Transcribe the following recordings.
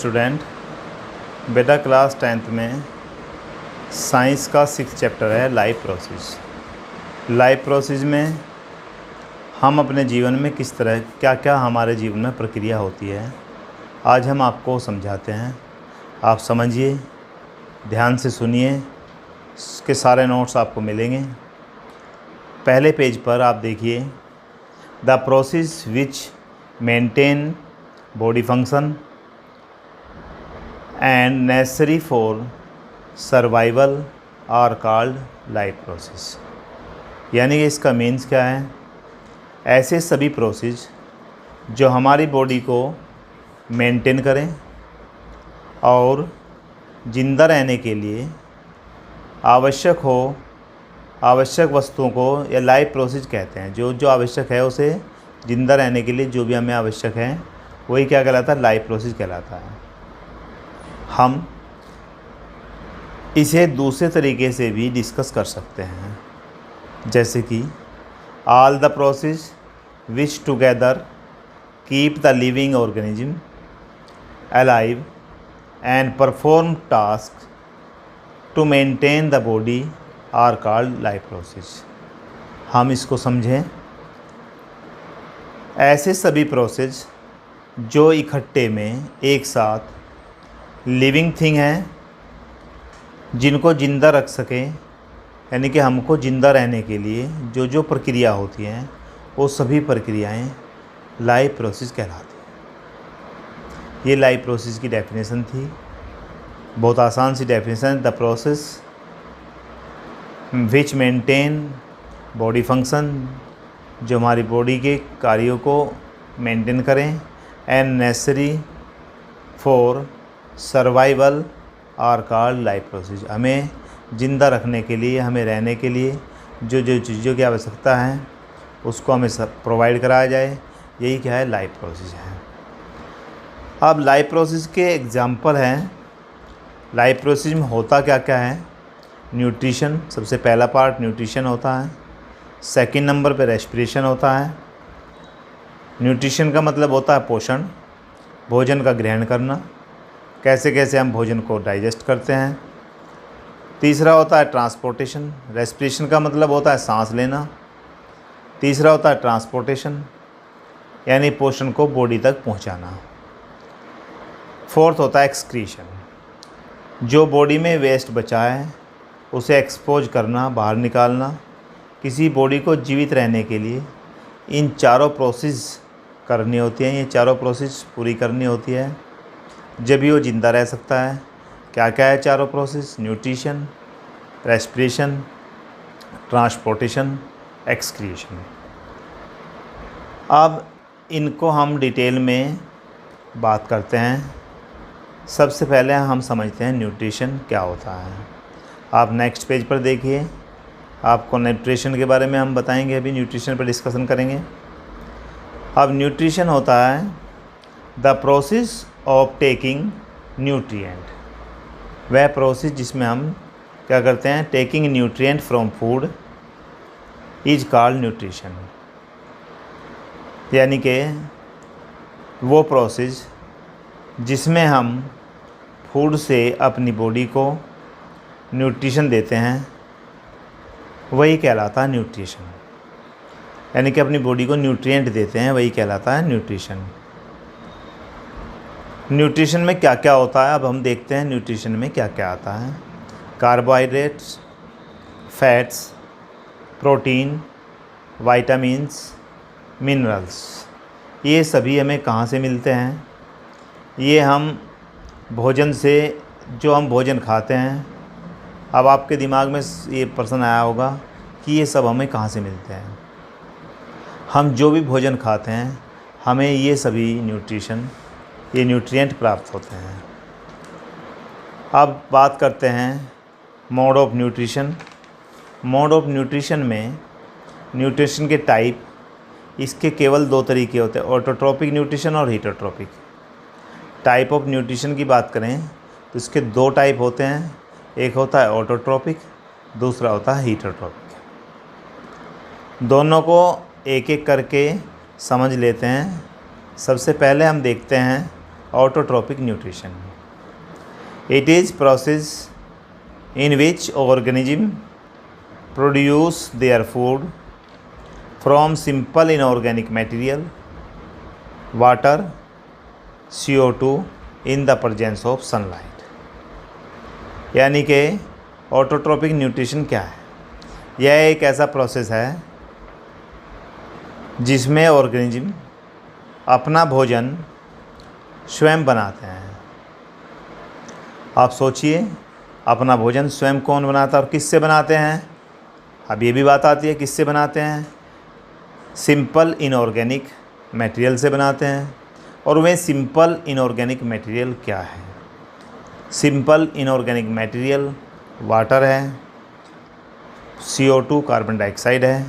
Student, बेटा class 10th में science का 6th चैप्टर है लाइफ प्रोसेस। लाइफ प्रोसेस में हम अपने जीवन में किस तरह क्या क्या हमारे जीवन में प्रक्रिया होती है, आज हम आपको समझाते हैं। आप समझिए, ध्यान से सुनिए, इसके सारे नोट्स आपको मिलेंगे। पहले पेज पर आप देखिए, the process which maintain body function and necessary for survival are called life process. यानी कि इसका मीन्स क्या है, ऐसे सभी प्रोसेस जो हमारी बॉडी को मेंटेन करें और ज़िंदा रहने के लिए आवश्यक वस्तुओं को या लाइफ प्रोसेस कहते हैं। जो आवश्यक है, उसे ज़िंदा रहने के लिए जो भी हमें आवश्यक है वही क्या कहलाता है, लाइफ प्रोसेस कहलाता है। हम इसे दूसरे तरीके से भी डिस्कस कर सकते हैं, जैसे कि all the process which together keep the living organism alive and perform task to maintain the body are called life process. हम इसको समझें, ऐसे सभी प्रोसेस जो इकट्ठे में एक साथ लिविंग थिंग हैं, जिनको ज़िंदा रख सकें, यानी कि हमको ज़िंदा रहने के लिए जो प्रक्रिया होती हैं वो सभी प्रक्रियाएं लाइफ प्रोसेस कहलाती हैं। ये लाइफ प्रोसेस की डेफिनेशन थी, बहुत आसान सी definition. The process which maintain body function, जो हमारी बॉडी के कार्यों को मेंटेन करें, and necessary for survival are called life process. हमें ज़िंदा रखने के लिए, हमें रहने के लिए जो चीज़ों की आवश्यकता है उसको हमें सब प्रोवाइड कराया जाए, यही क्या है, लाइफ प्रोसेस है। अब लाइफ प्रोसेस के एग्जांपल हैं। लाइफ प्रोसेस में होता क्या क्या है, न्यूट्रिशन, सबसे पहला पार्ट न्यूट्रिशन होता है। सेकंड नंबर पे रेस्पिरेशन होता है। न्यूट्रिशन का मतलब होता है पोषण, भोजन का ग्रहण करना, कैसे कैसे हम भोजन को डाइजेस्ट करते हैं। तीसरा होता है ट्रांसपोर्टेशन। रेस्पिरेशन का मतलब होता है सांस लेना। तीसरा होता है ट्रांसपोर्टेशन, यानी पोषण को बॉडी तक पहुंचाना। फोर्थ होता है एक्सक्रीशन, जो बॉडी में वेस्ट बचा है उसे एक्सपोज करना, बाहर निकालना। किसी बॉडी को जीवित रहने के लिए इन चारों प्रोसेस करनी होती हैं, ये चारों प्रोसेस पूरी करनी होती है, जब भी वो ज़िंदा रह सकता है। क्या क्या है चारों process, nutrition, respiration, transportation, excretion. अब इनको हम डिटेल में बात करते हैं। सबसे पहले हम समझते हैं न्यूट्रिशन क्या होता है। आप नेक्स्ट पेज पर देखिए, आपको न्यूट्रिशन के बारे में हम बताएंगे, अभी न्यूट्रिशन पर डिस्कशन करेंगे। अब न्यूट्रिशन होता है the process of taking nutrient, वह प्रोसेस जिसमें हम क्या करते हैं, taking nutrient from food is called nutrition. यानी कि वो प्रोसेस जिसमें हम फूड से अपनी बॉडी को न्यूट्रिशन देते हैं वही कहलाता है न्यूट्रिशन। यानी कि अपनी बॉडी को न्यूट्रिएंट देते हैं, वही कहलाता है न्यूट्रिशन। न्यूट्रिशन में क्या क्या होता है, अब हम देखते हैं न्यूट्रिशन में क्या क्या आता है। Carbohydrates, fats, protein, vitamins, minerals, ये सभी हमें कहाँ से मिलते हैं, ये हम भोजन से, जो हम भोजन खाते हैं। अब आपके दिमाग में ये प्रश्न आया होगा कि ये सब हमें कहाँ से मिलते हैं। हम जो भी भोजन खाते हैं हमें ये सभी ये न्यूट्रिएंट प्राप्त होते हैं। अब बात करते हैं mode of nutrition. Mode of nutrition में न्यूट्रिशन के टाइप, इसके केवल दो तरीके होते हैं, ऑटोट्रोपिक न्यूट्रिशन और हीटोट्रोपिक। टाइप ऑफ न्यूट्रिशन की बात करें तो इसके दो टाइप होते हैं, एक होता है ऑटोट्रोपिक, दूसरा होता है हीटोट्रोपिक। दोनों को एक एक करके समझ लेते हैं। सबसे पहले हम देखते हैं autotrophic nutrition. It is process in which organism produce their food from simple inorganic material water CO2 in the presence of sunlight. यानी कि ऑटोट्रोपिक न्यूट्रिशन क्या है? यह एक ऐसा प्रोसेस है जिसमें ऑर्गेनिज्म अपना भोजन स्वयं बनाते हैं। आप सोचिए, अपना भोजन स्वयं कौन बनाता है और किससे बनाते हैं? अब ये भी बात आती है किससे बनाते हैं? सिंपल इनऑर्गेनिक मटेरियल से बनाते हैं। और वह सिंपल इनऑर्गेनिक मटेरियल क्या है? सिंपल इनऑर्गेनिक मटेरियल वाटर है, CO2 कार्बन डाइऑक्साइड है,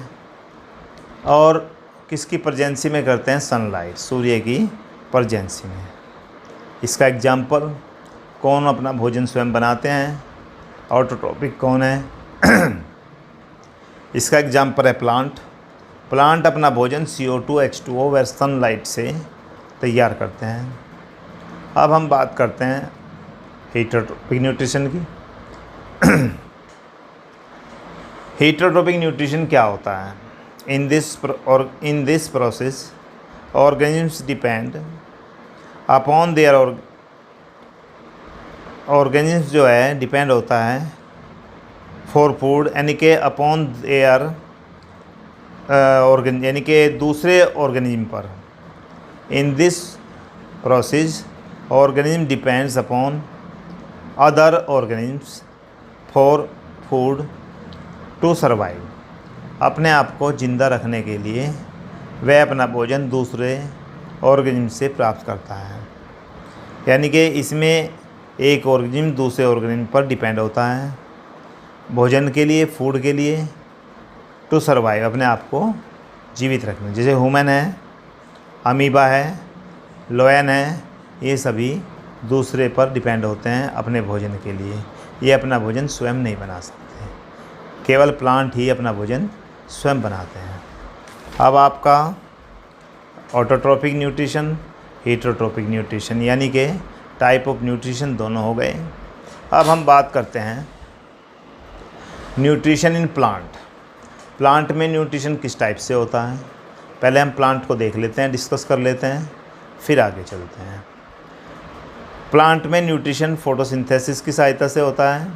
और किसकी प्रेजेंसी में करते हैं? सनलाइट, सूर्य की प्रेजेंसी में। इसका एग्जाम्पल, कौन अपना भोजन स्वयं बनाते हैं? ऑटोट्रोपिक कौन है? इसका एग्जाम्पल है प्लांट। प्लांट अपना भोजन CO2 H2O व सनलाइट से तैयार करते हैं। अब हम बात करते हैं हेटरोट्रोपिक न्यूट्रिशन की। हेटरोट्रोपिक न्यूट्रिशन क्या होता है? इन this process organisms depend upon their organism जो है डिपेंड होता है फॉर फूड, यानी कि अपॉन देयर ऑर्गेन, यानी कि दूसरे ऑर्गेनिज्म पर। In this process organism depends upon other organisms for food to survive. अपने आप को ज़िंदा रखने के लिए वह अपना भोजन दूसरे ऑर्गेनिज्म से प्राप्त करता है। यानी कि इसमें एक ऑर्गेनिज्म दूसरे ऑर्गेनिज्म पर डिपेंड होता है भोजन के लिए, फूड के लिए, टू सर्वाइव, अपने आप को जीवित रखने। जैसे ह्यूमन है, अमीबा है, लोयन है, ये सभी दूसरे पर डिपेंड होते हैं अपने भोजन के लिए। ये अपना भोजन स्वयं नहीं बना सकते, केवल प्लांट ही अपना भोजन स्वयं बनाते हैं। अब आपका ऑटोट्रोपिक न्यूट्रिशन, हेटरोट्रोपिक न्यूट्रिशन, यानी कि टाइप ऑफ न्यूट्रिशन दोनों हो गए। अब हम बात करते हैं न्यूट्रिशन इन प्लांट। प्लांट में न्यूट्रिशन किस टाइप से होता है? पहले हम प्लांट को देख लेते हैं, डिस्कस कर लेते हैं, फिर आगे चलते हैं। प्लांट में न्यूट्रिशन फोटोसिंथेसिस की सहायता से होता है।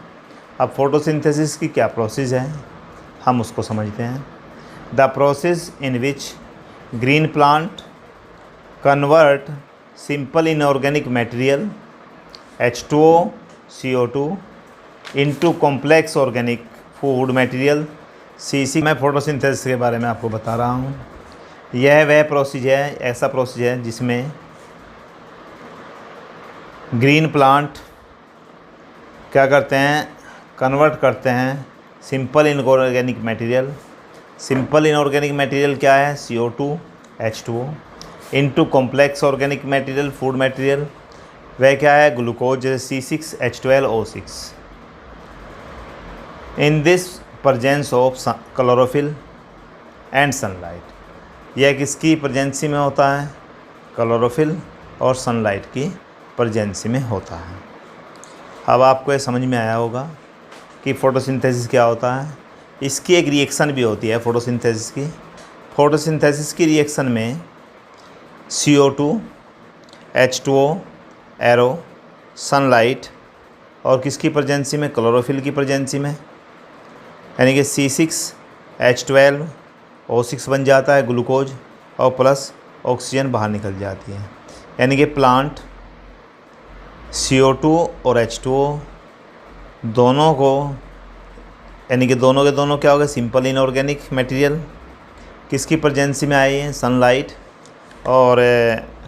अब फोटोसिंथेसिस की क्या प्रोसेस है, हम उसको समझते हैं। The process in which green plant convert simple inorganic material H2O CO2 into complex organic food material CC। मैं फोटोसिंथेसिस के बारे में आपको बता रहा हूँ। यह वह प्रोसेस है, ऐसा प्रोसेस है जिसमें ग्रीन प्लांट क्या करते हैं? कन्वर्ट करते हैं simple inorganic material. Simple inorganic material क्या है? CO2 H2O into complex organic material food material. वह क्या है? ग्लूकोज, जैसे C6H12O6। In this presence of chlorophyll and sunlight. यह किसकी प्रेजेंसी में होता है? क्लोरोफिल और सनलाइट की प्रेजेंसी में होता है। अब आपको ये समझ में आया होगा कि फ़ोटोसिंथेसिस क्या होता है। इसकी एक रिएक्शन भी होती है फ़ोटोसिंथेसिस की। फ़ोटोसिंथेसिस की रिएक्शन में CO2 H2O एरो सनलाइट और किसकी प्रेजेंसी में? क्लोरोफिल की प्रेजेंसी में, यानी कि C6H12O6 बन जाता है ग्लूकोज, और प्लस ऑक्सीजन बाहर निकल जाती है। यानी कि प्लांट CO2 और H2O दोनों को, यानी कि दोनों के दोनों क्या हो गए? सिंपल इनऑर्गेनिक मटेरियल किसकी प्रेजेंसी में आई है? सनलाइट और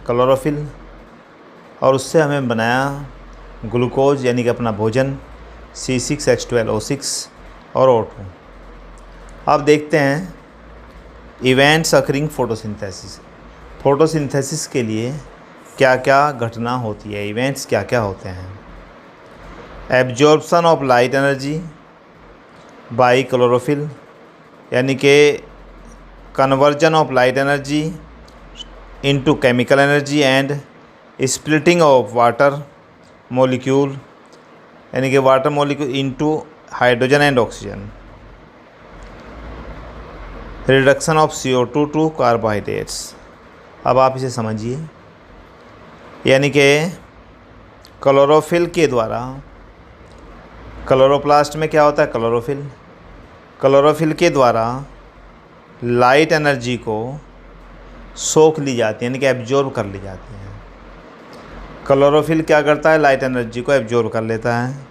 क्लोरोफिल, और उससे हमें बनाया ग्लूकोज, यानी कि अपना भोजन C6H12O6 और O2। अब देखते हैं इवेंट्स अकरिंग फोटोसिंथेसिस। फोटोसिंथेसिस के लिए क्या क्या घटना होती है, इवेंट्स क्या क्या होते हैं? Absorption of light energy by chlorophyll, यानी कि conversion of light energy into chemical energy and splitting of water molecule यानी कि water molecule into hydrogen and oxygen, reduction of CO2 to carbohydrates. अब आप इसे समझिए, यानी कि क्लोरोफिल के द्वारा, क्लोरोप्लास्ट में क्या होता है, क्लोरोफिल के द्वारा लाइट एनर्जी को सोख ली जाती है, यानी कि एब्जॉर्ब कर ली जाती है। क्लोरोफिल क्या करता है, लाइट एनर्जी को एब्जॉर्ब कर लेता है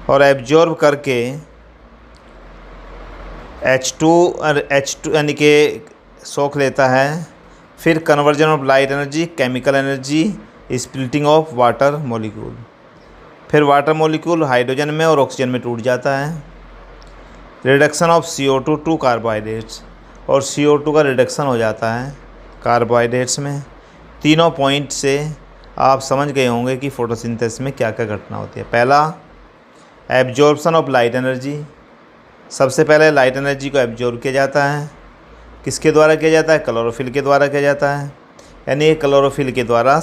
और एब्जॉर्ब करके H2 यानी कि सोख लेता है। फिर conversion of light energy, chemical energy, splitting of water molecule, फिर वाटर मॉलिक्यूल हाइड्रोजन में और ऑक्सीजन में टूट जाता है। Reduction of CO2 to carbohydrates, और CO2 का रिडक्शन हो जाता है कार्बोहाइड्रेट्स में। तीनों पॉइंट से आप समझ गए होंगे कि फोटोसिंथेसिस में क्या क्या घटना होती है। पहला, एब्जॉर्प्शन ऑफ लाइट एनर्जी। सबसे पहले लाइट एनर्जी को एब्जॉर्ब किया जाता है। किसके द्वारा किया जाता है, क्लोरोफिल के द्वारा किया जाता है, यानी क्लोरोफिल के द्वारा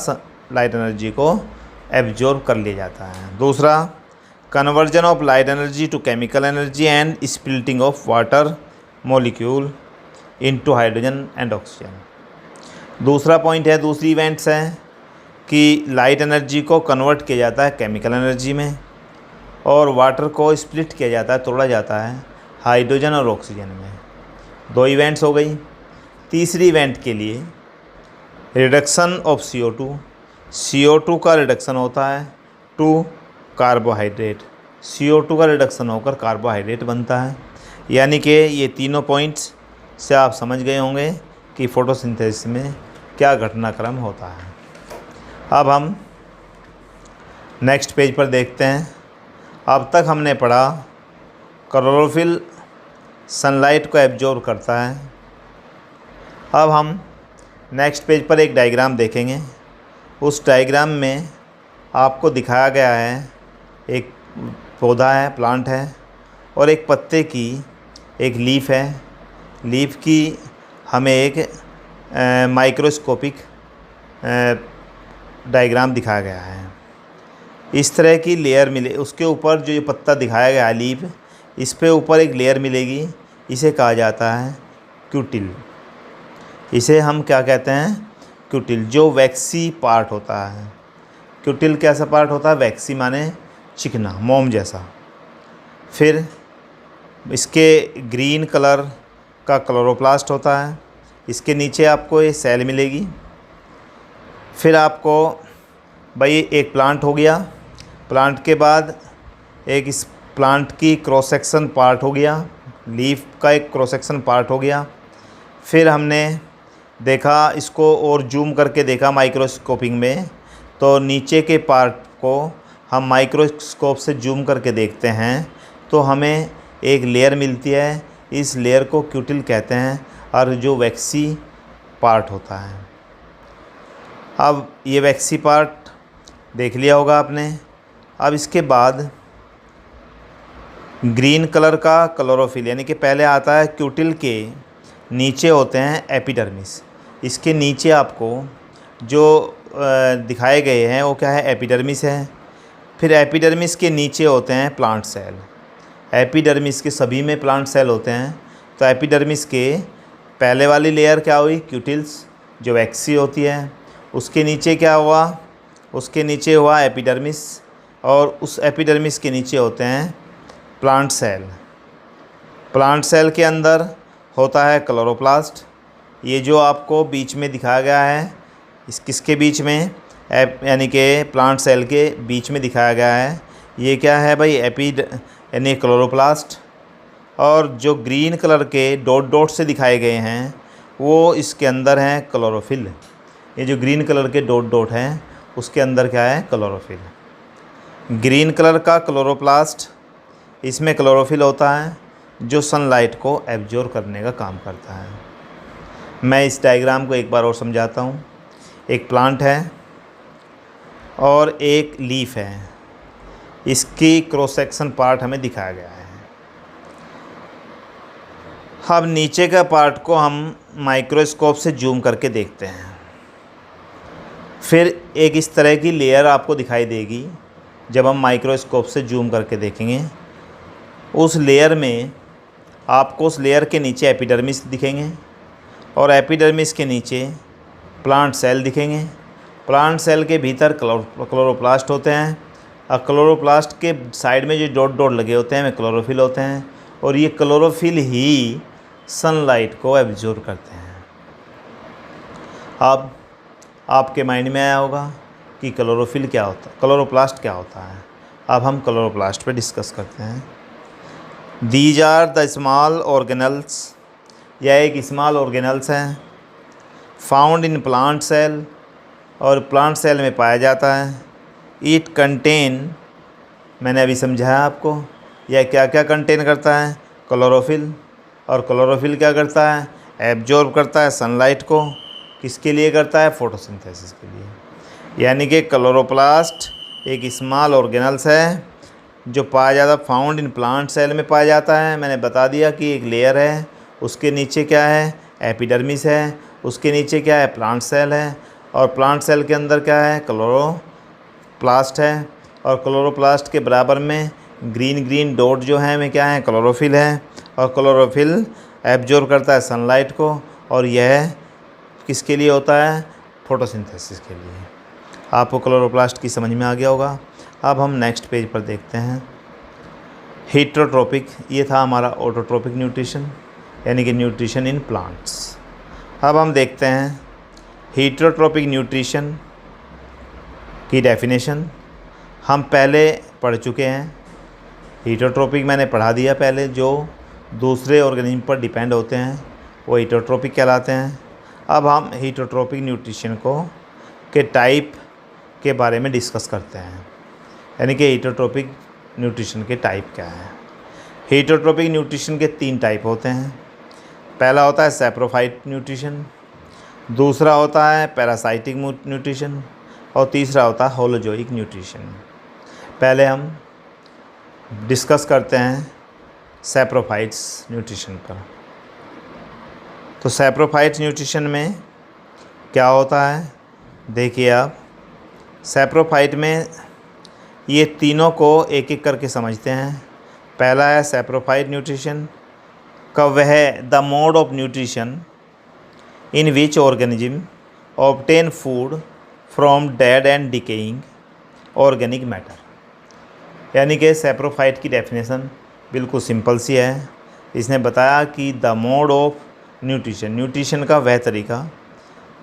लाइट एनर्जी को एब्जॉर्ब कर लिया जाता है। दूसरा, conversion of light energy to chemical energy and splitting of water molecule into hydrogen and oxygen. दूसरा पॉइंट है, दूसरी इवेंट्स है कि लाइट एनर्जी को कन्वर्ट किया जाता है केमिकल एनर्जी में और वाटर को स्प्लिट किया जाता है, तोड़ा जाता है हाइड्रोजन और ऑक्सीजन में। दो इवेंट्स हो गई। तीसरी इवेंट के लिए रिडक्शन ऑफ CO2 का रिडक्शन होता है टू कार्बोहाइड्रेट, CO2 का रिडक्शन होकर कार्बोहाइड्रेट बनता है। यानी कि ये तीनों पॉइंट्स से आप समझ गए होंगे कि फ़ोटोसिंथेसिस में क्या घटनाक्रम होता है। अब हम नेक्स्ट पेज पर देखते हैं। अब तक हमने पढ़ा क्लोरोफिल सनलाइट को एब्जॉर्ब करता है। अब हम नेक्स्ट पेज पर एक डायग्राम देखेंगे। उस डायग्राम में आपको दिखाया गया है एक पौधा है, प्लांट है, और एक पत्ते की एक लीफ है। लीफ की हमें एक माइक्रोस्कोपिक डायग्राम दिखाया गया है। इस तरह की लेयर मिले, उसके ऊपर जो ये पत्ता दिखाया गया है लीफ, इस पे ऊपर एक लेयर मिलेगी। इसे कहा जाता है क्यूटिल। इसे हम क्या कहते हैं, क्यूटिल, जो वैक्सी पार्ट होता है। क्यूटिल कैसा पार्ट होता है, वैक्सी माने चिकना, मोम जैसा। फिर इसके ग्रीन कलर का क्लोरोप्लास्ट होता है। इसके नीचे आपको ये सेल मिलेगी। फिर आपको भाई एक प्लांट हो गया, प्लांट के बाद एक इस प्लांट की क्रॉस सेक्शन पार्ट हो गया, लीफ का एक क्रॉस सेक्शन पार्ट हो गया। फिर हमने देखा, इसको और जूम करके देखा माइक्रोस्कोपिंग में, तो नीचे के पार्ट को हम माइक्रोस्कोप से जूम करके देखते हैं तो हमें एक लेयर मिलती है। इस लेयर को क्यूटिल कहते हैं और जो वैक्सी पार्ट होता है। अब ये वैक्सी पार्ट देख लिया होगा आपने। अब इसके बाद ग्रीन कलर का क्लोरोफिल, यानी कि पहले आता है क्यूटिल के नीचे होते हैं एपिडर्मिस। इसके नीचे आपको जो दिखाए गए हैं वो क्या है, एपिडर्मिस है। फिर एपिडर्मिस के नीचे होते हैं प्लांट सेल। एपिडर्मिस के सभी में प्लांट सेल होते हैं। तो एपिडर्मिस के पहले वाली लेयर क्या हुई, क्यूटिल्स, जो वैक्सी होती है। उसके नीचे क्या हुआ, उसके नीचे हुआ एपिडर्मिस, और उस एपिडर्मिस के नीचे होते हैं प्लांट सेल। प्लांट सेल के अंदर होता है क्लोरोप्लास्ट। ये जो आपको बीच में दिखाया गया है, इस किसके बीच में, यानी कि प्लांट सेल के बीच में दिखाया गया है। ये क्या है भाई, यानी क्लोरोप्लास्ट। और जो ग्रीन कलर के डॉट डॉट से दिखाए गए हैं वो इसके अंदर हैं क्लोरोफिल। ये जो ग्रीन कलर के डॉट डॉट हैं उसके अंदर क्या है, क्लोरोफिल। ग्रीन कलर का क्लोरोप्लास्ट, इसमें क्लोरोफिल होता है जो सनलाइट को एब्जॉर्ब करने का काम करता है। मैं इस डायग्राम को एक बार और समझाता हूँ। एक प्लांट है और एक लीफ है। इसकी क्रॉस सेक्शन पार्ट हमें दिखाया गया है। अब नीचे का पार्ट को हम माइक्रोस्कोप से जूम करके देखते हैं। फिर एक इस तरह की लेयर आपको दिखाई देगी जब हम माइक्रोस्कोप से जूम करके देखेंगे। उस लेयर में आपको उस लेयर के नीचे एपिडर्मिस दिखेंगे और एपिडर्मिस के नीचे प्लांट सेल दिखेंगे। प्लांट सेल के भीतर क्लोरोप्लास्ट होते हैं और क्लोरोप्लास्ट के साइड में जो डॉट डॉट लगे होते हैं वे क्लोरोफिल होते हैं और ये क्लोरोफिल ही सनलाइट को एब्जॉर्ब करते हैं। अब आपके माइंड में आया होगा कि क्लोरोफिल क्या होता है, क्लोरोप्लास्ट क्या होता है। अब हम क्लोरोप्लास्ट पे डिस्कस करते हैं। These are the small organelles, यह एक स्मॉल ऑर्गेनल्स है फाउंड इन प्लांट सेल और प्लांट सेल में पाया जाता है। इट कंटेन, मैंने अभी समझाया आपको यह क्या क्या कंटेन करता है, क्लोरोफिल। और क्लोरोफिल क्या करता है, एब्जॉर्ब करता है सनलाइट को। किसके लिए करता है, फोटोसिंथेसिस के लिए। यानी कि क्लोरोप्लास्ट एक स्मॉल ऑर्गेनल्स है जो पाया जाता, फाउंड इन प्लांट सेल में पाया जाता है। मैंने बता दिया कि एक लेयर है, उसके नीचे क्या है, एपिडर्मिस है, उसके नीचे क्या है, प्लांट सेल है और प्लांट सेल के अंदर क्या है, क्लोरोप्लास्ट है और क्लोरोप्लास्ट के बराबर में ग्रीन ग्रीन डॉट जो है में क्या है, क्लोरोफिल है और क्लोरोफिल एब्जॉर्ब करता है सनलाइट को और यह किसके लिए होता है, फोटोसिंथेसिस के लिए। आपको क्लोरोप्लास्ट की समझ में आ गया होगा। अब हम नेक्स्ट पेज पर देखते हैं। हीटरोट्रोपिक, ये था हमारा ऑटोट्रोपिक न्यूट्रिशन यानी कि न्यूट्रिशन इन प्लांट्स। अब हम देखते हैं हीटरोट्रोपिक न्यूट्रिशन की डेफिनेशन। हम पहले पढ़ चुके हैं। हीटरोट्रोपिक मैंने पढ़ा दिया पहले, जो दूसरे ऑर्गेनिज्म पर डिपेंड होते हैं वो हीटरोट्रोपिक कहलाते हैं। अब हम हीटरोट्रोपिक न्यूट्रिशन के टाइप के बारे में डिस्कस करते हैं, यानी कि हीटरोट्रोपिक न्यूट्रिशन के टाइप क्या है। हीटरोट्रोपिक न्यूट्रिशन के 3 टाइप होते हैं। पहला होता है सैप्रोफाइट न्यूट्रिशन, दूसरा होता है पैरासाइटिक न्यूट्रिशन और तीसरा होता है होलोजोइक न्यूट्रिशन। पहले हम डिस्कस करते हैं सैप्रोफाइट्स न्यूट्रिशन पर। तो सैप्रोफाइट्स न्यूट्रिशन में क्या होता है, देखिए आप। सैप्रोफाइट में ये तीनों को एक एक करके समझते हैं। पहला है सैप्रोफाइट न्यूट्रिशन का वह the mode of nutrition in which organism obtain food from dead and decaying organic matter. यानी कि सैप्रोफाइट की डेफिनेशन बिल्कुल सिंपल सी है। इसने बताया कि the mode of nutrition, nutrition का वह तरीका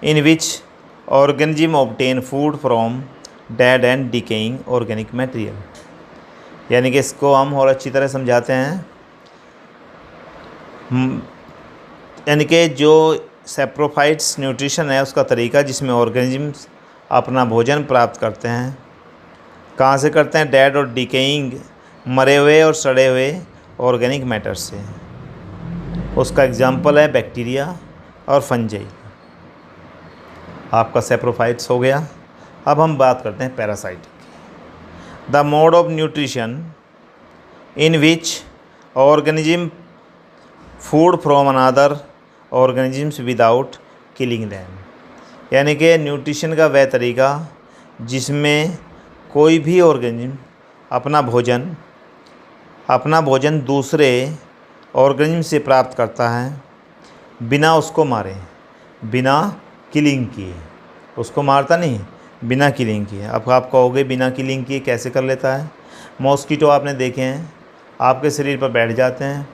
in which organism obtain food from dead and decaying organic material. यानी कि इसको हम और अच्छी तरह समझाते हैं। यानी कि जो सैप्रोफाइट्स न्यूट्रिशन है उसका तरीका जिसमें ऑर्गेनिजम्स अपना भोजन प्राप्त करते हैं। कहाँ से करते हैं, डेड और डिकेइंग, मरे हुए और सड़े हुए ऑर्गेनिक मैटर से। उसका एग्जाम्पल है बैक्टीरिया और फंजाई। आपका सैप्रोफाइट्स हो गया। अब हम बात करते हैं parasitic. The mode of nutrition in which organism food from another organisms without killing them. यानी कि न्यूट्रिशन का वह तरीका जिसमें कोई भी ऑर्गेनिज्म अपना भोजन दूसरे ऑर्गेनिज्म से प्राप्त करता है बिना उसको मारे, बिना किलिंग किए। उसको मारता नहीं, बिना किलिंग किए। अब आप कहोगे बिना किलिंग किए कैसे कर लेता है। मॉस्किटो आपने देखे हैं, आपके शरीर पर बैठ जाते हैं,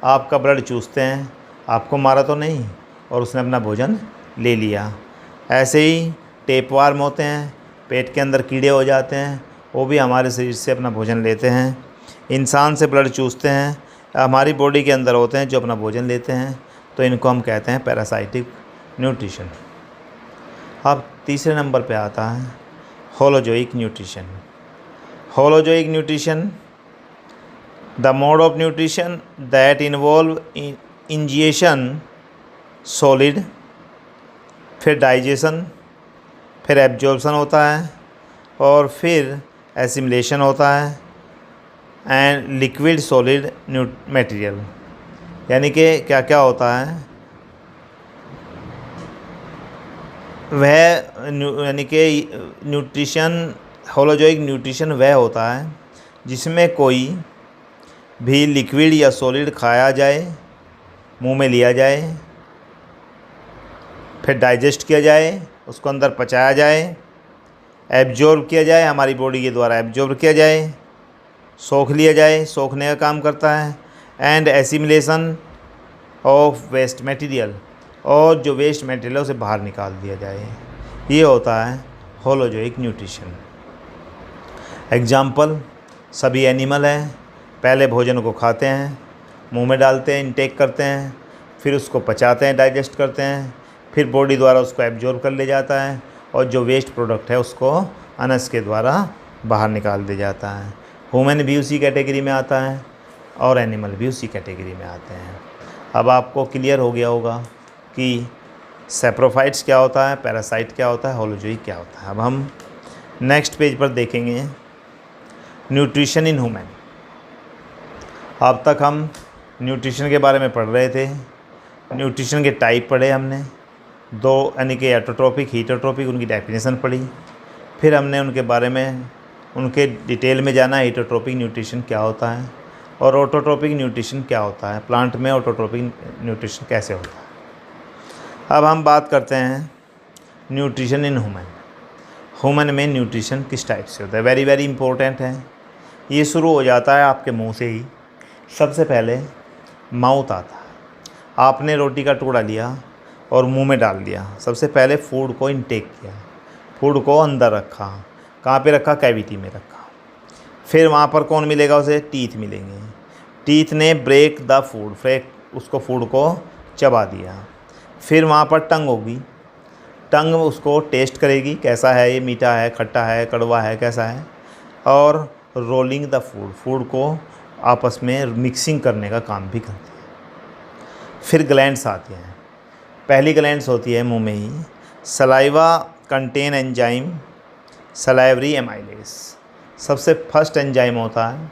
आपका ब्लड चूसते हैं, आपको मारा तो नहीं और उसने अपना भोजन ले लिया। ऐसे ही टेपवार्म होते हैं, पेट के अंदर कीड़े हो जाते हैं, वो भी हमारे शरीर से अपना भोजन लेते हैं। इंसान से ब्लड चूसते हैं, हमारी बॉडी के अंदर होते हैं जो अपना भोजन लेते हैं। तो इनको हम कहते हैं पैरासाइटिक न्यूट्रिशन। अब तीसरे नंबर पे आता है holozoic nutrition. Holozoic nutrition the mode of nutrition that involve ingestion solid, फिर डाइजेशन, फिर एब्जॉर्प्शन होता है और फिर एसिमिलेशन होता है एंड लिक्विड सॉलिड मटेरियल। यानी कि क्या क्या होता है, वह यानी कि न्यूट्रिशन, होलोजोइक न्यूट्रिशन वह होता है जिसमें कोई भी लिक्विड या सॉलिड खाया जाए, मुंह में लिया जाए, फिर डाइजेस्ट किया जाए, उसको अंदर पचाया जाए, एब्जॉर्ब किया जाए, हमारी बॉडी के द्वारा एब्जॉर्ब किया जाए, सोख लिया जाए, सोखने का काम करता है, and assimilation of waste material, और जो वेस्ट मटेरियल है उसे बाहर निकाल दिया जाए। ये होता है होलोजोइक न्यूट्रिशन। एग्जाम्पल, सभी एनिमल हैं, पहले भोजन को खाते हैं, मुंह में डालते हैं, इनटेक करते हैं, फिर उसको पचाते हैं, डाइजेस्ट करते हैं, फिर बॉडी द्वारा उसको एब्जॉर्ब कर लिया जाता है, और जो वेस्ट प्रोडक्ट है उसको अनस के द्वारा बाहर निकाल दिया जाता है। ह्यूमन भी उसी कैटेगरी में आता है और एनिमल भी उसी कैटेगरी में आते हैं। अब आपको क्लियर हो गया होगा कि सेप्रोफाइट्स क्या होता है, पैरासाइट क्या होता है, होलोजोइक क्या होता है। अब हम नेक्स्ट पेज पर देखेंगे न्यूट्रिशन इन ह्यूमन। अब तक हम न्यूट्रिशन के बारे में पढ़ रहे थे। न्यूट्रिशन के टाइप पढ़े हमने, दो यानी कि एटोट्रोपिक, हीटोट्रोपिक, उनकी डेफिनेशन पढ़ी। फिर हमने उनके बारे में उनके डिटेल में जाना, हीटोट्रोपिक न्यूट्रिशन क्या होता है और ऑटोट्रोपिक न्यूट्रिशन क्या होता है, प्लांट में ऑटोट्रोपिक न्यूट्रिशन कैसे होता है। अब हम बात करते हैं न्यूट्रिशन इन ह्यूमन। ह्यूमन में न्यूट्रिशन किस टाइप से होता है, वेरी वेरी इंपॉर्टेंट है। ये शुरू हो जाता है आपके मुंह से ही। सबसे पहले माउथ आता है। आपने रोटी का टुकड़ा लिया और मुंह में डाल दिया। सबसे पहले फूड को इनटेक किया, फूड को अंदर रखा। कहाँ पे रखा? कैविटी में रखा। फिर वहाँ पर कौन मिलेगा उसे? टीथ मिलेंगे। टीथ ने ब्रेक द फूड, उसको फूड को चबा दिया। फिर वहाँ पर टंग होगी, टंग उसको टेस्ट करेगी, कैसा है ये, मीठा है, खट्टा है, कड़वा है, कैसा है। और रोलिंग द फूड, फूड को आपस में मिक्सिंग करने का काम भी करती है। फिर ग्लैंड्स आती हैं। पहली ग्लैंड्स होती है मुंह में ही, saliva contain enzyme salivary amylase. सबसे फर्स्ट एंजाइम होता है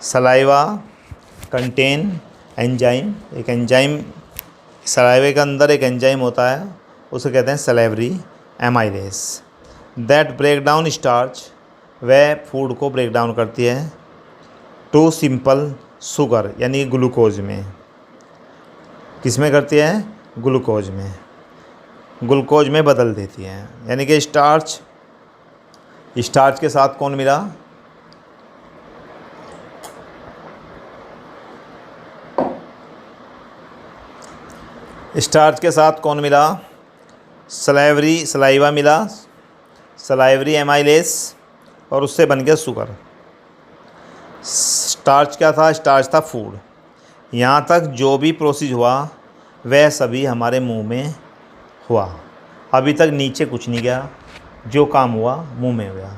सलाइवा कंटेन एंजाइम। एक एंजाइम, सलाइवे के अंदर एक एंजाइम होता है, उसे कहते हैं salivary amylase. That break down starch, वह फूड को ब्रेक डाउन करती है टू सिंपल शुगर यानी ग्लूकोज में। किस में करती है? ग्लूकोज में, ग्लूकोज में बदल देती है। यानी कि स्टार्च, स्टार्च के साथ कौन मिला? स्टार्च के साथ कौन मिला? सलाइवा मिला, सलाइवरी एमाइलेज, और उससे बन गया शुगर। स्टार्च क्या था? स्टार्च था फूड। यहाँ तक जो भी प्रोसेस हुआ वह सभी हमारे मुंह में हुआ। अभी तक नीचे कुछ नहीं गया, जो काम हुआ मुंह में हुआ।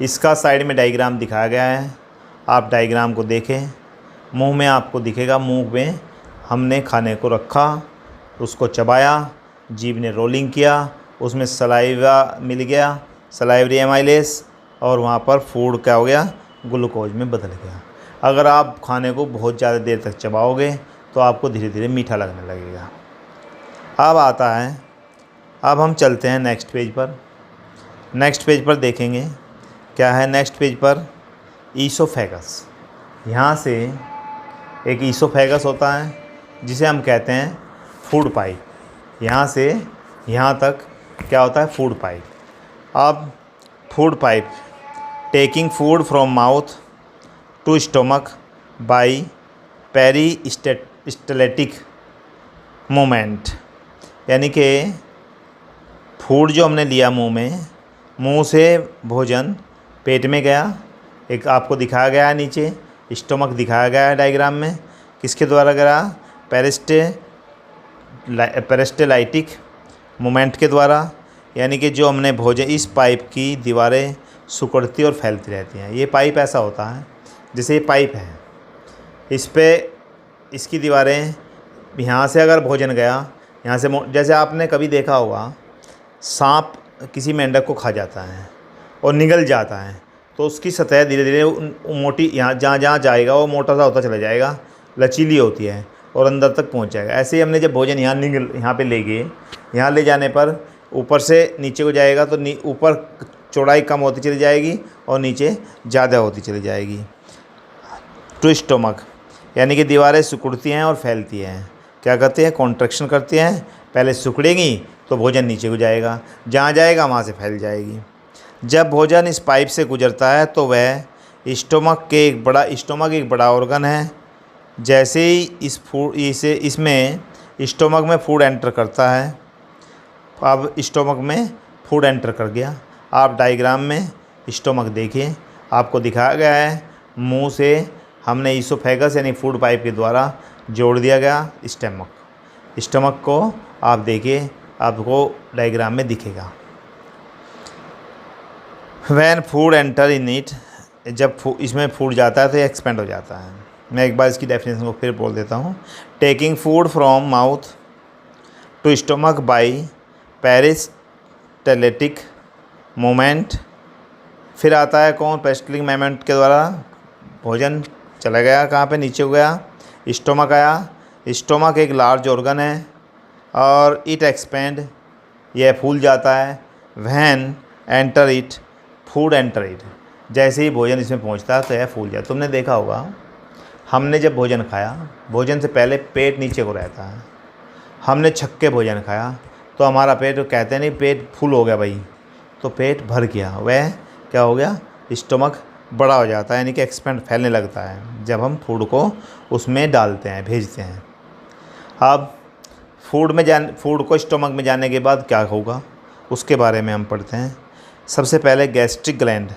इसका साइड में डायग्राम दिखाया गया है, आप डायग्राम को देखें। मुंह में आपको दिखेगा, मुंह में हमने खाने को रखा, उसको चबाया, जीभ ने रोलिंग किया, उसमें सलाइवा मिल गया, सलाइवरी एमाइलेज, और वहाँ पर फूड क्या हो गया? ग्लूकोज में बदल गया। अगर आप खाने को बहुत ज़्यादा देर तक चबाओगे तो आपको धीरे धीरे मीठा लगने लगेगा। अब आता है, अब हम चलते हैं नेक्स्ट पेज पर। नेक्स्ट पेज पर देखेंगे क्या है। नेक्स्ट पेज पर ईसोफेगस। यहाँ से एक ईसोफेगस होता है जिसे हम कहते हैं फूड पाइप। यहाँ से यहाँ तक क्या होता है? Food pipe. अब food pipe taking food from mouth to stomach by peristaltic movement, यानी कि फूड जो हमने लिया मुंह में, मुंह से भोजन पेट में गया। एक आपको दिखाया गया है नीचे, स्टोमक दिखाया गया है डायग्राम में। किसके द्वारा गया? पेरिस्टैल्टिक मूवमेंट के द्वारा। यानी कि जो हमने भोजन, इस पाइप की दीवारें सिकुड़ती और फैलती रहती हैं। ये पाइप ऐसा होता है, जैसे ये पाइप है, इस पे इसकी दीवारें, यहाँ से अगर भोजन गया, यहाँ से जैसे आपने कभी देखा होगा सांप किसी मेंढक को खा जाता है और निगल जाता है, तो उसकी सतह धीरे धीरे मोटी, यहाँ जहाँ जहाँ जाएगा वो मोटा सा होता चला जाएगा, लचीली होती है और अंदर तक पहुँच जाएगा। ऐसे ही हमने जब भोजन यहाँ पे ले गए, यहाँ ले जाने पर ऊपर से नीचे को जाएगा तो ऊपर चौड़ाई कम होती चली जाएगी और नीचे ज़्यादा होती चली जाएगी। टू स्टोमक यानी कि दीवारें सिकुड़ती हैं और फैलती हैं, क्या करती हैं, कॉन्ट्रैक्शन करती हैं। पहले सिकुड़ेंगी तो भोजन नीचे को जाएगा, जहाँ जाएगा वहाँ से फैल जाएगी। जब भोजन इस पाइप से गुजरता है तो वह स्टोमक एक बड़ा ऑर्गन है। जैसे ही इसमें स्टोमक में फूड एंटर करता है, अब स्टोमक में फूड एंटर कर गया। आप डायग्राम में स्टोमक देखिए, आपको दिखाया गया है मुंह से हमने ईसोफेगस यानी फूड पाइप के द्वारा जोड़ दिया गया स्टमक को। आप देखिए, आपको डायग्राम में दिखेगा। When food enter in it, जब इसमें फूड जाता है तो ये एक्सपेंड हो जाता है। मैं एक बार इसकी डेफिनेशन को फिर बोल देता हूँ। Taking food from mouth to stomach by peristaltic movement. फिर आता है कौन, पेरिस्टैलिक मूवमेंट के द्वारा भोजन चला गया, कहाँ पे, नीचे हो गया, स्टोमक आया। स्टोमक एक लार्ज ऑर्गन है और इट एक्सपेंड, यह फूल जाता है। When enter it, food enter it, जैसे ही भोजन इसमें पहुंचता है तो यह फूल जाता है। तुमने देखा होगा, हमने जब भोजन खाया, भोजन से पहले पेट नीचे को रहता है। हमने छक्के भोजन खाया तो हमारा पेट, कहते नहीं पेट फुल हो गया भाई, तो पेट भर गया, वह क्या हो गया, स्टोमक बड़ा हो जाता है, यानी कि एक्सपेंड, फैलने लगता है जब हम फूड को उसमें डालते हैं, भेजते हैं। अब फूड को स्टोमक में जाने के बाद क्या होगा उसके बारे में हम पढ़ते हैं। सबसे पहले गैस्ट्रिक ग्लैंड,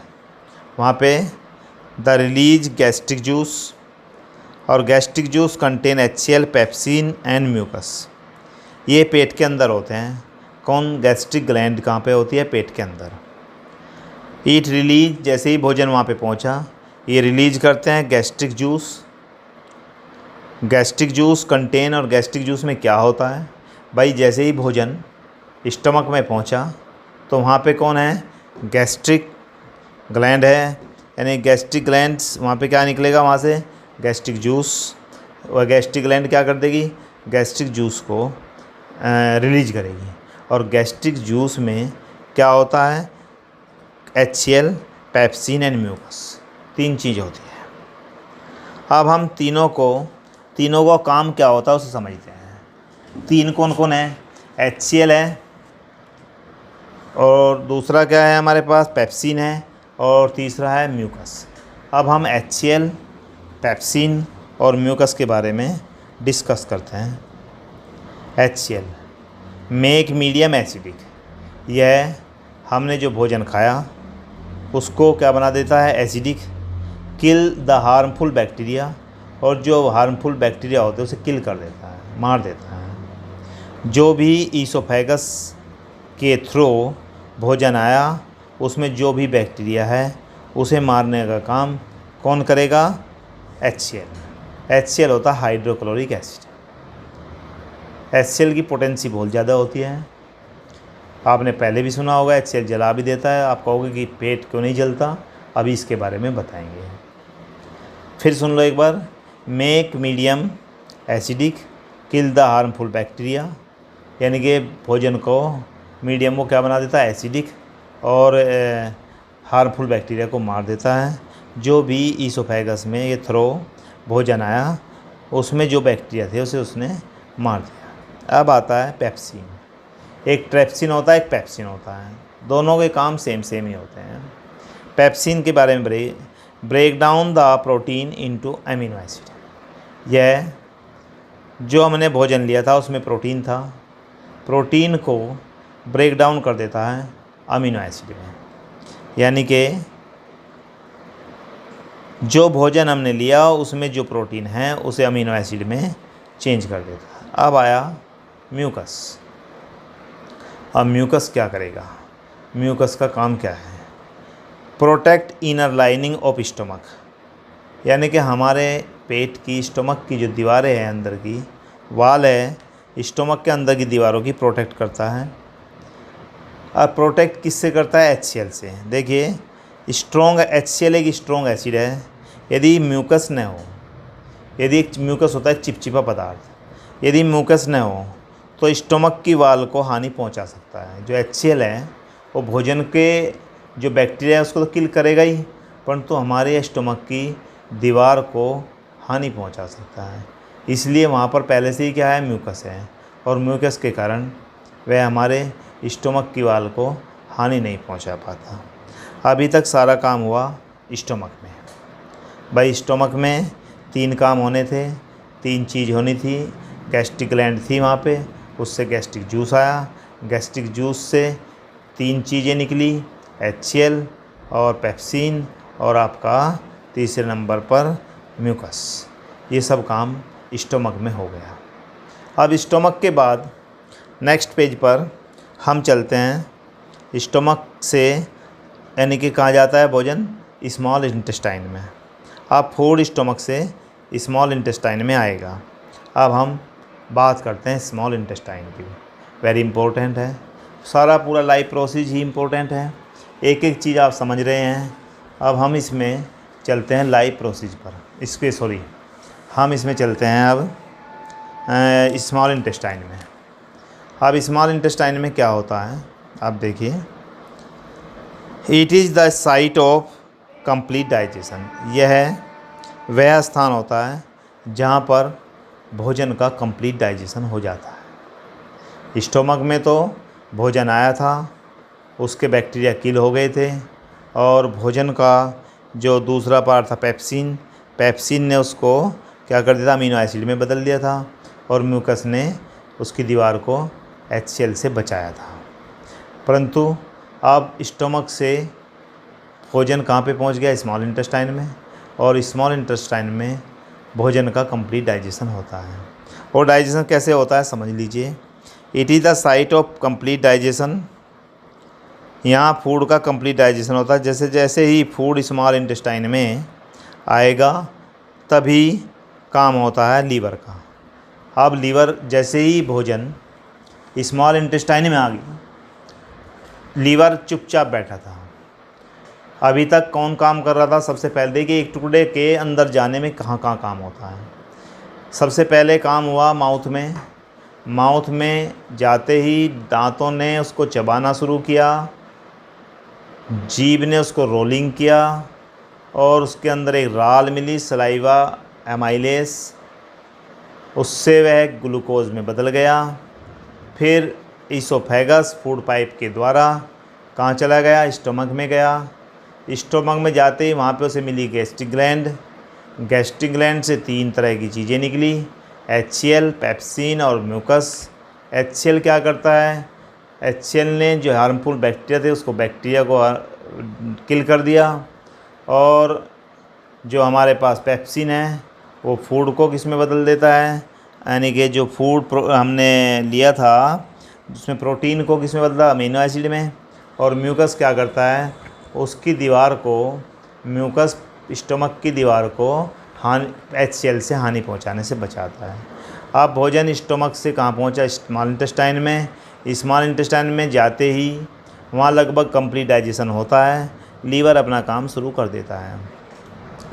वहाँ पे द रिलीज गैस्ट्रिक जूस, और gastric juice contain HCl, pepsin and mucus. ये पेट के अंदर होते हैं। कौन, गैस्ट्रिक ग्लैंड कहाँ पे होती है, पेट के अंदर। ईट रिलीज, जैसे ही भोजन वहाँ पे पहुँचा ये रिलीज करते हैं गैस्ट्रिक जूस कंटेन, और गैस्ट्रिक जूस में क्या होता है भाई, जैसे ही भोजन स्टमक में पहुँचा तो वहाँ पे कौन है, गैस्ट्रिक ग्लैंड है, यानी गैस्ट्रिक ग्लैंड्स, वहाँ पे क्या निकलेगा, वहाँ से गैस्ट्रिक जूस। वह गैस्ट्रिक ग्लैंड क्या कर देगी, गैस्ट्रिक जूस को रिलीज करेगी। और गैस्ट्रिक जूस में क्या होता है, HCl, पेप्सिन एंड म्यूकस, 3 चीज़ होती है। अब हम तीनों का काम क्या होता है उसे समझते हैं। 3 कौन कौन है, HCl है, और दूसरा क्या है हमारे पास, पेप्सिन है, और तीसरा है म्यूकस। अब हम HCl, पेप्सिन और म्यूकस के बारे में डिस्कस करते हैं। HCl मेक मीडियम एसिडिक, यह हमने जो भोजन खाया उसको क्या बना देता है, acidic. Kill the harmful bacteria, और जो हार्मफुल बैक्टीरिया होते हैं उसे किल कर देता है, मार देता है। जो भी ईसोफेगस के थ्रू भोजन आया उसमें जो भी बैक्टीरिया है उसे मारने का काम कौन करेगा, HCl होता है हाइड्रोक्लोरिक एसिड। HCl की पोटेंसी बहुत ज़्यादा होती है, आपने पहले भी सुना होगा, HCl जला भी देता है। आप कहोगे कि पेट क्यों नहीं जलता, अभी इसके बारे में बताएंगे। फिर सुन लो एक बार, make medium acidic, kill the harmful bacteria, यानी कि भोजन को, मीडियम को क्या बना देता है, एसिडिक, और हार्मफुल बैक्टीरिया को मार देता है। जो भी ईसोफेगस में ये थ्रो भोजन आया उसमें जो बैक्टीरिया थे उसे उसने मार दिया। अब आता है पेप्सिन, एक ट्रेप्सिन होता है, एक पेप्सिन होता है, दोनों के काम सेम ही होते हैं। पेप्सिन के बारे में break down the protein into amino acid, यह जो हमने भोजन लिया था उसमें प्रोटीन था, प्रोटीन को ब्रेक डाउन कर देता है अमीनो एसिड में, यानी कि जो भोजन हमने लिया उसमें जो प्रोटीन है उसे अमीनो एसिड में चेंज कर देता है। अब आया म्यूकस। अब म्यूकस क्या करेगा, म्यूकस का काम क्या है, protect inner lining of stomach, यानी कि हमारे पेट की, स्टमक की जो दीवारें हैं, अंदर की वाल है, स्टमक के अंदर की दीवारों की प्रोटेक्ट करता है। और प्रोटेक्ट किससे करता है, HCl से। देखिए स्ट्रॉन्ग HCl एक स्ट्रॉन्ग एसिड है। यदि म्यूकस न हो, यदि एक म्यूकस होता है चिपचिपा पदार्थ, यदि म्यूकस न हो तो स्टोमक की वाल को हानि पहुंचा सकता है। जो HCl है वो भोजन के जो बैक्टीरिया है उसको तो किल करेगा ही, परंतु हमारे स्टोमक की दीवार को हानि पहुंचा सकता है। इसलिए वहाँ पर पहले से ही क्या है, म्यूकस है, और म्यूकस के कारण वह हमारे स्टोमक की वाल को हानि नहीं पहुंचा पाता। अभी तक सारा काम हुआ स्टोमक में। भाई स्टोमक में 3 काम होने थे, 3 चीज़ होनी थी। गैस्ट्रिक ग्लैंड थी वहाँ पे, उससे गैस्ट्रिक जूस आया, गैस्ट्रिक जूस से 3 चीज़ें निकली, HCl और पेप्सिन, और आपका तीसरे नंबर पर म्यूकस। ये सब काम स्टोमक में हो गया। अब स्टोमक के बाद नेक्स्ट पेज पर हम चलते हैं। स्टोमक से यानी कि कहाँ जाता है भोजन, स्मॉल इंटेस्टाइन में। अब फूड स्टोमक से स्मॉल इंटेस्टाइन में आएगा। अब हम बात करते हैं स्मॉल इंटेस्टाइन की। वेरी इंपॉर्टेंट है, सारा पूरा लाइफ प्रोसेस ही इम्पोर्टेंट है, एक एक चीज़ आप समझ रहे हैं। अब हम इसमें चलते हैं लाइफ प्रोसेस पर, हम इसमें चलते हैं अब स्मॉल इंटेस्टाइन में। अब स्मॉल इंटेस्टाइन में क्या होता है, आप देखिए। It is the site of complete digestion. यह वह स्थान होता है जहाँ पर भोजन का कंप्लीट डाइजेशन हो जाता है। स्टोमक में तो भोजन आया था, उसके बैक्टीरिया किल हो गए थे, और भोजन का जो दूसरा पार्ट था पेप्सिन ने उसको क्या कर दिया था, अमीनो एसिड में बदल दिया था, और म्यूकस ने उसकी दीवार को HCl से बचाया था। परंतु अब स्टोमक से भोजन कहाँ पे पहुँच गया, स्मॉल इंटेस्टाइन में, और स्मॉल इंटेस्टाइन में भोजन का कंप्लीट डाइजेशन होता है। और डाइजेशन कैसे होता है समझ लीजिए। It is the site of complete digestion. यहाँ फूड का कंप्लीट डाइजेशन होता है। जैसे जैसे ही फूड स्मॉल इंटेस्टाइन में आएगा तभी काम होता है लीवर का। अब लीवर जैसे ही भोजन स्मॉल इंटेस्टाइन में आ गया, लीवर चुपचाप बैठा था। अभी तक कौन काम कर रहा था, सबसे पहले देखिए एक टुकड़े के अंदर जाने में कहाँ कहाँ काम होता है। सबसे पहले काम हुआ माउथ में जाते ही दांतों ने उसको चबाना शुरू किया, जीभ ने उसको रोलिंग किया, और उसके अंदर एक राल मिली सलाइवा एमाइलेस, उससे वह ग्लूकोज में बदल गया। फिर ईसोफेगस फूड पाइप के द्वारा कहाँ चला गया, स्टोमक में गया। स्टोमक में जाते ही वहाँ पे उसे मिली गैस्ट्रिक ग्लैंड से 3 तरह की चीज़ें निकली, HCl, पेप्सिन और म्यूकस। HCl क्या करता है, HCl ने जो हार्मफुल बैक्टीरिया थे उसको बैक्टीरिया को किल कर दिया, और जो हमारे पास पेप्सिन है वो फूड को किस में बदल देता है, यानी कि जो फूड हमने लिया था जिसमें प्रोटीन को किस में बदला, अमीनो एसिड में। और म्यूकस क्या करता है, उसकी दीवार को, म्यूकस स्टोमक की दीवार को HCl से हानि पहुंचाने से बचाता है। अब भोजन स्टोमक से कहाँ पहुंचा, स्मॉल इंटेस्टाइन में। स्मॉल इंटेस्टाइन में जाते ही वहाँ लगभग कंप्लीट डाइजेशन होता है, लीवर अपना काम शुरू कर देता है।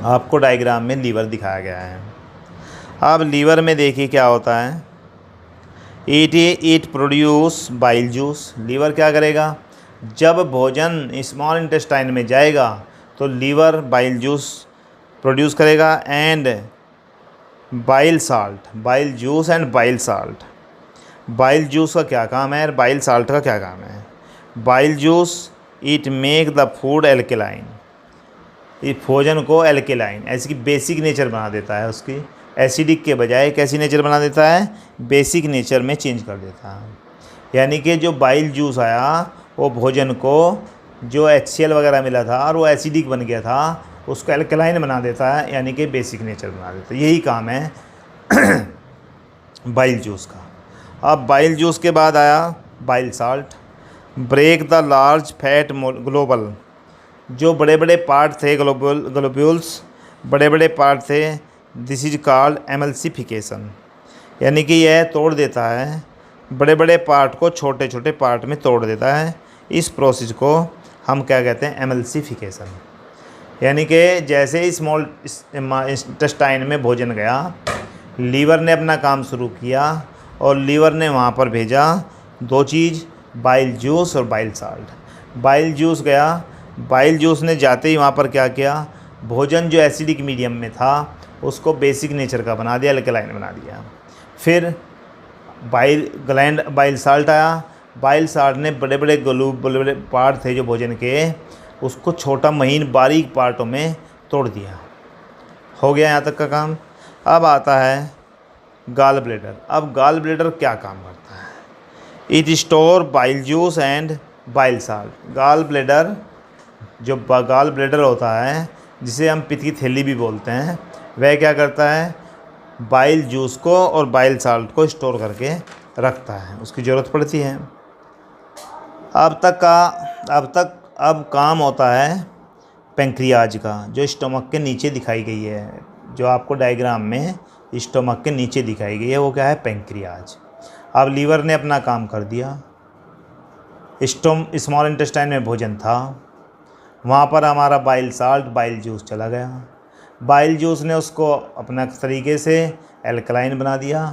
आपको डायग्राम में लीवर दिखाया गया है। अब लीवर में देखिए क्या होता है, it produce bile juice. Liver क्या करेगा, जब भोजन स्मॉल इंटेस्टाइन में जाएगा तो लीवर बाइल जूस प्रोड्यूस करेगा, and bile juice and bile salt. Bile juice का क्या काम है, बाइल साल्ट का क्या काम है। Bile juice it make the food alkaline. ये भोजन को एल्केलाइन, ऐसी बेसिक नेचर बना देता है, उसकी एसिडिक के बजाय कैसी नेचर बना देता है, बेसिक नेचर में चेंज कर देता है। यानी कि जो बाइल जूस आया वो भोजन को जो HCl वगैरह मिला था और वो एसिडिक बन गया था, उसको एल्कलाइन बना देता है, यानी कि बेसिक नेचर बना देता है। यही काम है बाइल जूस का। अब बाइल जूस के बाद आया bile salt. Break the large fat global. जो बड़े बड़े पार्ट थे, ग्लोब्यूल्स बड़े बड़े पार्ट थे, दिस इज कॉल्ड एमल्सिफिकेशन। यानी कि यह तोड़ देता है, बड़े बड़े पार्ट को छोटे छोटे पार्ट में तोड़ देता है। इस प्रोसेस को हम क्या कहते हैं, एमल्सिफिकेशन। यानी कि जैसे ही स्मॉल इंटेस्टाइन में भोजन गया, लीवर ने अपना काम शुरू किया और लीवर ने वहाँ पर भेजा दो चीज़, बाइल जूस और बाइल साल्ट। बाइल जूस गया, बाइल जूस ने जाते ही वहाँ पर क्या किया, भोजन जो एसिडिक मीडियम में था उसको बेसिक नेचर का बना दिया, अल्कलाइन बना दिया। फिर बाइल साल्ट आया, बाइल साल्ट ने बड़े बड़े पार्ट थे जो भोजन के, उसको छोटा महीन बारीक पार्टों में तोड़ दिया। हो गया यहाँ तक का काम। अब आता है गाल ब्लेडर। अब गाल ब्लेडर क्या काम करता है, it store bile juice and bile salt. Gall bladder, जो गाल ब्लेडर होता है जिसे हम पित्त की थैली भी बोलते हैं, वह क्या करता है, बाइल जूस को और बाइल साल्ट को स्टोर करके रखता है, उसकी ज़रूरत पड़ती है। अब काम होता है पेंक्रियाज का, जो स्टमक के नीचे दिखाई गई है, जो आपको डायग्राम में स्टमक के नीचे दिखाई गई है, वो क्या है, पेंक्रियाज। अब लीवर ने अपना काम कर दिया, स्मॉल इंटेस्टाइन में भोजन था, वहाँ पर हमारा बाइल साल्ट बाइल जूस चला गया, बाइल जूस ने उसको अपना तरीके से एल्कलाइन बना दिया,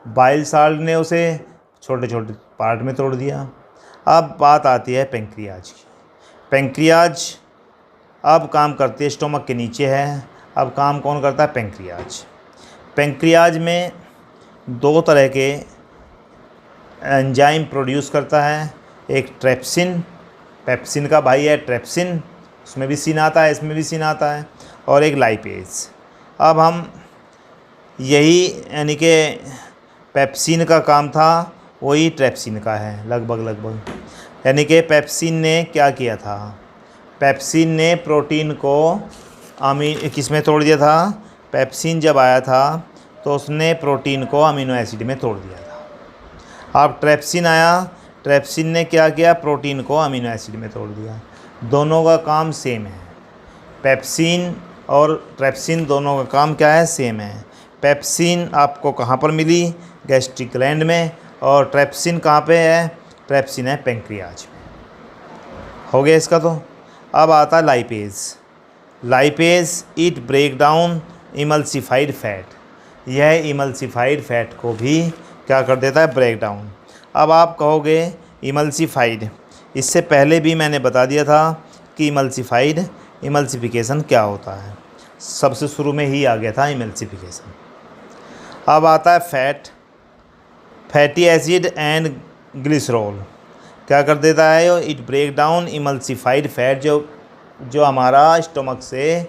बाइल साल्ट ने उसे छोटे छोटे पार्ट में तोड़ दिया। अब बात आती है पेंक्रियाज की। पेंक्रियाज अब काम करती है, स्टोमक के नीचे है, अब काम कौन करता है, पेंक्रियाज। पेंक्रियाज में दो तरह के एंजाइम प्रोड्यूस करता है, एक ट्रेप्सिन, पेप्सिन का भाई है ट्रेप्सिन, उसमें भी सीन आता है, इसमें भी सीन आता है, और एक लाइपेज। अब हम यही यानी कि पेप्सिन का काम था वही ट्रेप्सिन का है लगभग। यानी कि पेप्सिन ने क्या किया था, पेप्सिन ने प्रोटीन को किस में तोड़ दिया था, पेप्सिन जब आया था तो उसने प्रोटीन को अमीनो एसिड में तोड़ दिया था। अब ट्रेप्सिन आया, ट्रेप्सिन ने क्या किया, प्रोटीन को अमीनो एसिड में तोड़ दिया। दोनों का काम सेम है, पेप्सिन और ट्रेप्सिन दोनों का काम क्या है, सेम है। पेप्सिन आपको कहाँ पर मिली, गैस्ट्रिक ग्लैंड में, और ट्रेप्सिन कहाँ पे है, ट्रेप्सिन है पेंक्रियाज में। हो गया इसका। तो अब आता है lipase. Lipase it break down emulsified fat, यह इमल्सिफाइड फैट को भी क्या कर देता है, ब्रेक डाउन। अब आप कहोगे इमल्सिफाइड, इससे पहले भी मैंने बता दिया था कि इमल्सिफिकेशन क्या होता है, सबसे शुरू में ही आ गया था इमल्सिफिकेशन। अब आता है फैटी एसिड एंड ग्लिसरॉल, क्या कर देता है, it break down emulsified fat. जो हमारा स्टमक से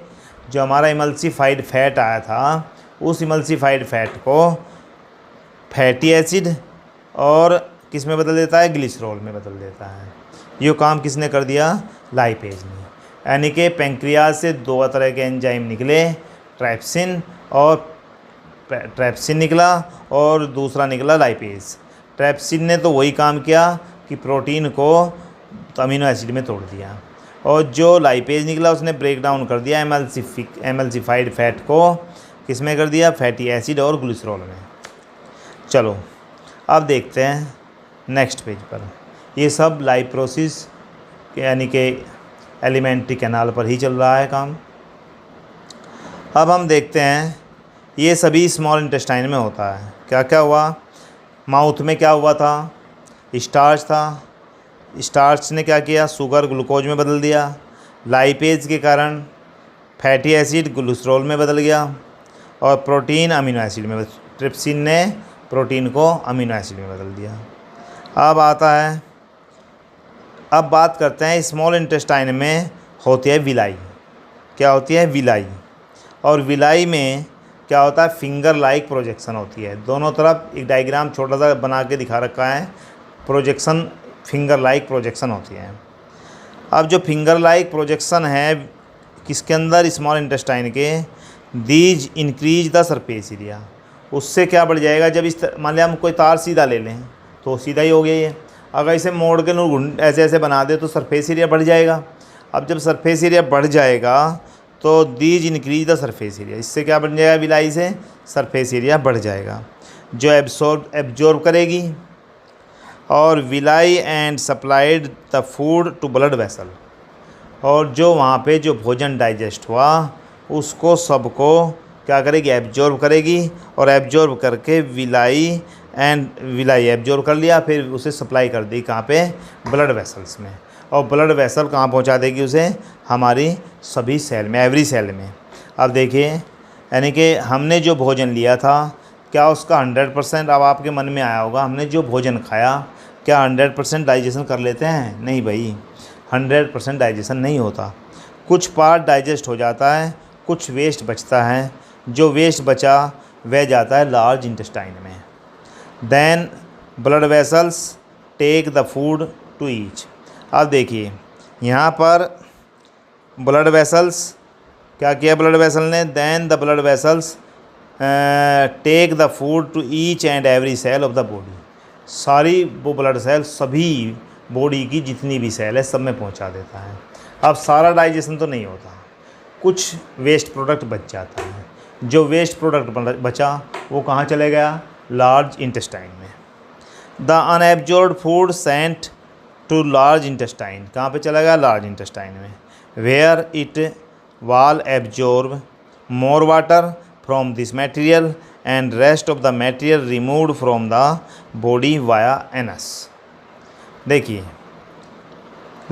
जो हमारा इमल्सिफाइड फैट आया था, उस इमल्सिफाइड फैट को फैटी एसिड और किस में बदल देता है, ग्लिसरॉल में बदल देता है। ये काम किसने कर दिया, लाइपेज ने। यानी कि पेंक्रियाज से दो तरह के एंजाइम निकले, ट्रेप्सिन निकला और दूसरा निकला लाइपेज। ट्रेप्सिन ने तो वही काम किया कि प्रोटीन को अमीनो एसिड में तोड़ दिया, और जो लाइपेज निकला उसने ब्रेक डाउन कर दिया एमल्सिफाइड फैट को, किस में कर दिया, फैटी एसिड और ग्लिसरॉल में। चलो अब देखते हैं नेक्स्ट पेज पर। ये सब लाइप्रोसिस यानी कि एलिमेंट्री कैनाल पर ही चल रहा है काम। अब हम देखते हैं ये सभी स्मॉल इंटेस्टाइन में होता है। क्या क्या हुआ, माउथ में क्या हुआ था, स्टार्च था, स्टार्च ने क्या किया, शुगर ग्लूकोज में बदल दिया, लाइपेज के कारण फैटी एसिड ग्लिसरॉल में बदल गया, और प्रोटीन अमीनो एसिड में, ट्रिप्सिन ने प्रोटीन को अमीनो एसिड में बदल दिया। अब बात करते हैं स्मॉल इंटेस्टाइन में होती है विलाई। क्या होती है, विलाई। और विलाई में क्या होता है, फिंगर लाइक प्रोजेक्शन होती है। दोनों तरफ एक डायग्राम छोटा सा बना के दिखा रखा है, प्रोजेक्शन फिंगर लाइक प्रोजेक्शन होती है। अब जो फिंगर लाइक प्रोजेक्शन है किसके अंदर, स्मॉल इंटेस्टाइन के, these increase the surface area. उससे क्या बढ़ जाएगा, जब इस मान लिया हम कोई तार सीधा ले लें तो सीधा ही हो गया ये, अगर इसे मोड़ के ऐसे ऐसे बना दे तो सरफेस एरिया बढ़ जाएगा। अब जब सरफेस एरिया बढ़ जाएगा तो these increase the surface area, इससे क्या बन जाएगा, विलाई से सरफेस एरिया बढ़ जाएगा, जो एब्जॉर्ब करेगी। और villi and supplied the food to blood vessel, और जो वहाँ पे जो भोजन डाइजेस्ट हुआ उसको सबको क्या करेगी, एब्जॉर्ब करेगी, और एब्जॉर्ब करके विलाई एंड विलाई एब्जॉर्ब कर लिया, फिर उसे सप्लाई कर दी कहाँ पे, ब्लड वेसल्स में, और ब्लड वेसल कहाँ पहुँचा देगी उसे, हमारी सभी सेल में, एवरी सेल में। अब देखिए, यानी कि हमने जो भोजन लिया था क्या उसका 100%, अब आपके मन में आया होगा हमने जो भोजन खाया क्या 100% डाइजेशन कर लेते हैं? नहीं भाई, 100% डाइजेशन नहीं होता। कुछ पार्ट डाइजेस्ट हो जाता है, कुछ वेस्ट बचता है, जो वेस्ट बचा वह जाता है लार्ज इंटेस्टाइन में। Then blood vessels take the food to each. अब देखिए यहाँ पर ब्लड वेसल्स क्या किया ब्लड वेसल ने, then the blood vessels take the food to each and every cell of the body. सारी वो ब्लड सेल सभी बॉडी की जितनी भी सेल है सब में पहुंचा देता है। अब सारा डाइजेशन तो नहीं होता, कुछ वेस्ट प्रोडक्ट बच जाता है, जो वेस्ट प्रोडक्ट बचा वो कहाँ चले गया, लार्ज इंटेस्टाइन में। The unabsorbed food sent to large intestine, कहाँ पे चला गया, लार्ज इंटेस्टाइन में, where it will absorb more water from this material and rest of the material removed from the body via anus. देखिए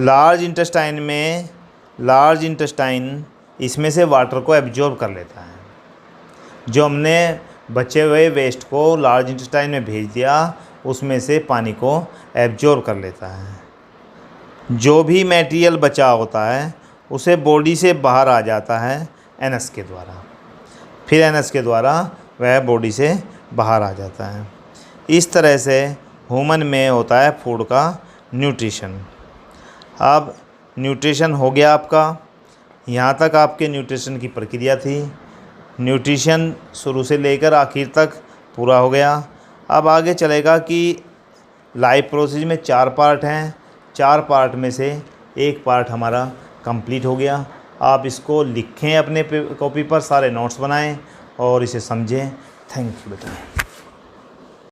large intestine में, large intestine इसमें से water को एब्जॉर्ब कर लेता है, जो हमने बचे हुए वेस्ट को लार्ज इंटेस्टाइन में भेज दिया उसमें से पानी को एब्जॉर्ब कर लेता है। जो भी मटेरियल बचा होता है उसे बॉडी से बाहर आ जाता है एनस के द्वारा, फिर एनस के द्वारा वह बॉडी से बाहर आ जाता है। इस तरह से ह्यूमन में होता है फूड का न्यूट्रिशन। अब न्यूट्रिशन हो गया आपका, यहाँ तक आपके न्यूट्रिशन की प्रक्रिया थी। न्यूट्रिशन शुरू से लेकर आखिर तक पूरा हो गया। अब आगे चलेगा कि लाइफ प्रोसेस में 4 पार्ट हैं, 4 पार्ट में से एक पार्ट हमारा कंप्लीट हो गया। आप इसको लिखें अपने कॉपी पर, सारे नोट्स बनाएं और इसे समझें। थैंक यू बेटा।